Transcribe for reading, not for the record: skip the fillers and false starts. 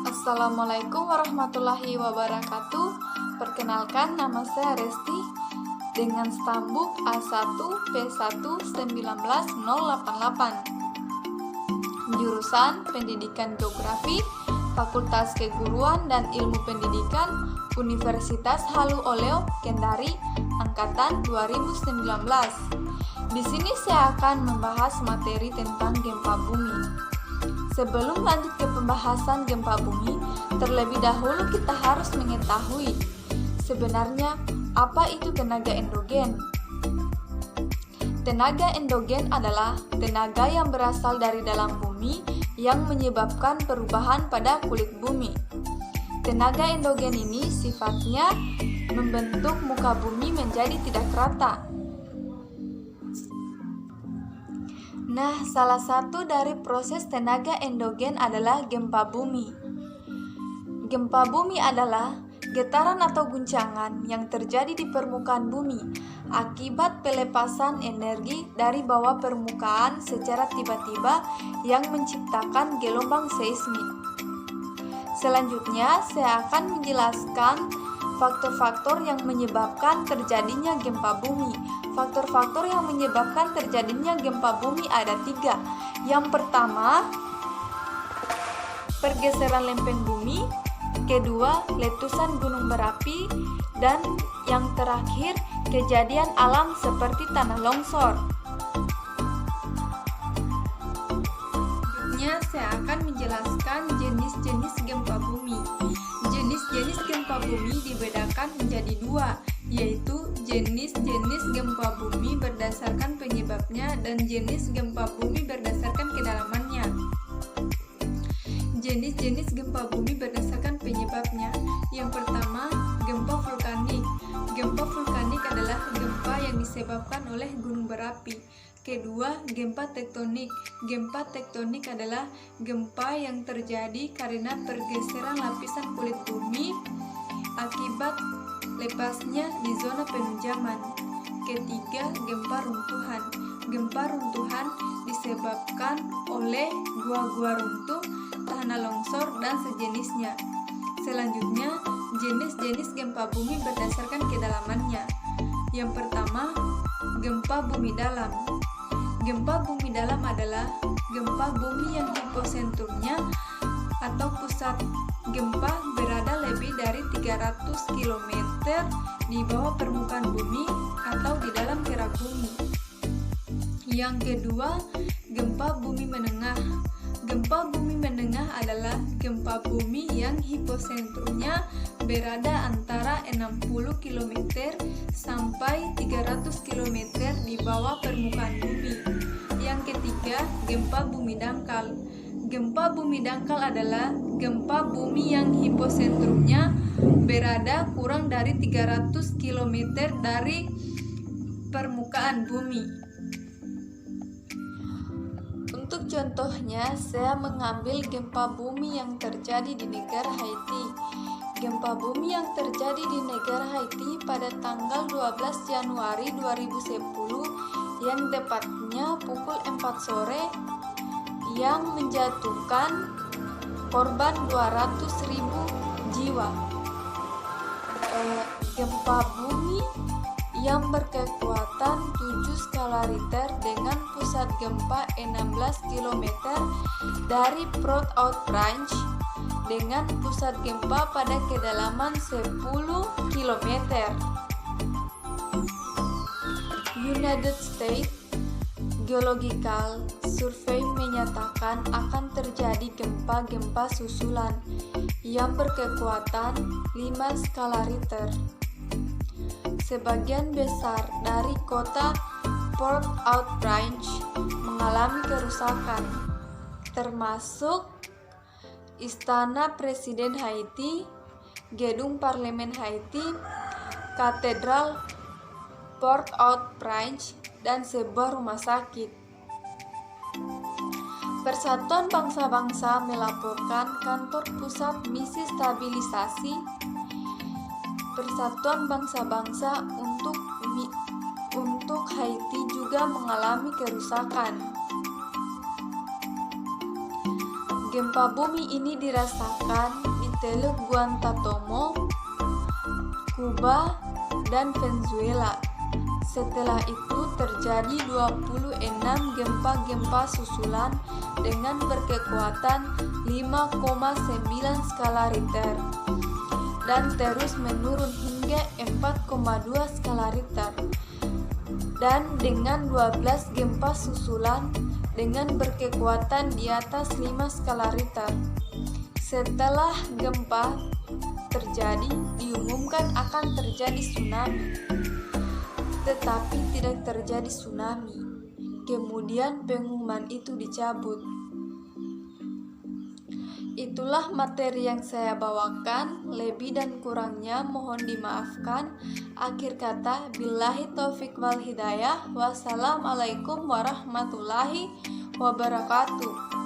Assalamualaikum warahmatullahi wabarakatuh. Perkenalkan, nama saya Resti dengan stambuk A1P1 19088. Jurusan Pendidikan Geografi, Fakultas Keguruan dan Ilmu Pendidikan, Universitas Halu Oleo, Kendari, angkatan 2019. Di sini saya akan membahas materi tentang gempa bumi. Sebelum lanjut ke pembahasan gempa bumi, terlebih dahulu kita harus mengetahui sebenarnya apa itu tenaga endogen. Tenaga endogen adalah tenaga yang berasal dari dalam bumi yang menyebabkan perubahan pada kulit bumi. Tenaga endogen ini sifatnya membentuk muka bumi menjadi tidak rata. Nah, salah satu dari proses tenaga endogen adalah gempa bumi. Gempa bumi adalah getaran atau guncangan yang terjadi di permukaan bumi akibat pelepasan energi dari bawah permukaan secara tiba-tiba yang menciptakan gelombang seismik. Selanjutnya, saya akan menjelaskan faktor-faktor yang menyebabkan terjadinya gempa bumi. Faktor-faktor yang menyebabkan terjadinya gempa bumi ada 3. Yang pertama, pergeseran lempeng bumi. Kedua, letusan gunung berapi. Dan yang terakhir, kejadian alam seperti tanah longsor. Selanjutnya, saya akan menjelaskan jenis-jenis gempa bumi. Jenis-jenis gempa bumi dibedakan menjadi 2, yaitu jenis-jenis gempa bumi berdasarkan penyebabnya dan jenis gempa bumi berdasarkan kedalamannya. Jenis-jenis gempa bumi berdasarkan penyebabnya. Yang pertama, gempa vulkanik. Gempa vulkanik adalah gempa yang disebabkan oleh gunung berapi. Kedua, gempa tektonik. Gempa tektonik adalah gempa yang terjadi karena pergeseran lapisan kulit bumi akibat lepasnya di zona penunjaman. Ketiga, gempa runtuhan. Gempa runtuhan disebabkan oleh gua-gua runtuh, tanah longsor, dan sejenisnya. Selanjutnya, jenis-jenis gempa bumi berdasarkan kedalamannya. Yang pertama, gempa bumi dalam. Gempa bumi dalam adalah gempa bumi yang hiposentrumnya atau pusat gempa berada lebih dari 300 km di bawah permukaan bumi atau di dalam kerak bumi. Yang kedua, gempa bumi menengah. Gempa bumi menengah adalah gempa bumi yang hiposentrumnya berada antara 60 km sampai 300 km di bawah permukaan bumi. Yang ketiga, gempa bumi dangkal. Gempa bumi dangkal adalah gempa bumi yang hiposentrumnya berada kurang dari 300 km dari permukaan bumi. Untuk contohnya, saya mengambil gempa bumi yang terjadi di negara Haiti. Gempa bumi yang terjadi di negara Haiti pada tanggal 12 Januari 2010 yang tepatnya pukul 4 sore yang menjatuhkan korban 200.000 jiwa. Gempa bumi yang berkekuatan 7 skala Richter dengan pusat gempa 16 km dari Port-au-Prince dengan pusat gempa pada kedalaman 10 km. United States Geological Survey menyatakan akan terjadi gempa-gempa susulan yang berkekuatan 5 skala Richter. Sebagian besar dari kota Port-au-Prince mengalami kerusakan, termasuk Istana Presiden Haiti, Gedung Parlemen Haiti, Katedral Port-au-Prince, dan sebuah rumah sakit. Persatuan Bangsa-Bangsa melaporkan kantor pusat misi stabilisasi Persatuan Bangsa-Bangsa untuk Haiti juga mengalami kerusakan. Gempa bumi ini dirasakan di Teluk Guantanamo, Kuba, dan Venezuela. Setelah itu terjadi 26 gempa-gempa susulan dengan berkekuatan 5,9 skala Richter dan terus menurun hingga 4,2 skala Richter, dan dengan 12 gempa susulan dengan berkekuatan di atas 5 skala Richter. Setelah gempa terjadi, diumumkan akan terjadi tsunami, tetapi tidak terjadi tsunami. Kemudian pengumuman itu dicabut. Itulah materi yang saya bawakan, lebih dan kurangnya mohon dimaafkan. Akhir kata, billahi taufik wal hidayah. Wassalamualaikum warahmatullahi wabarakatuh.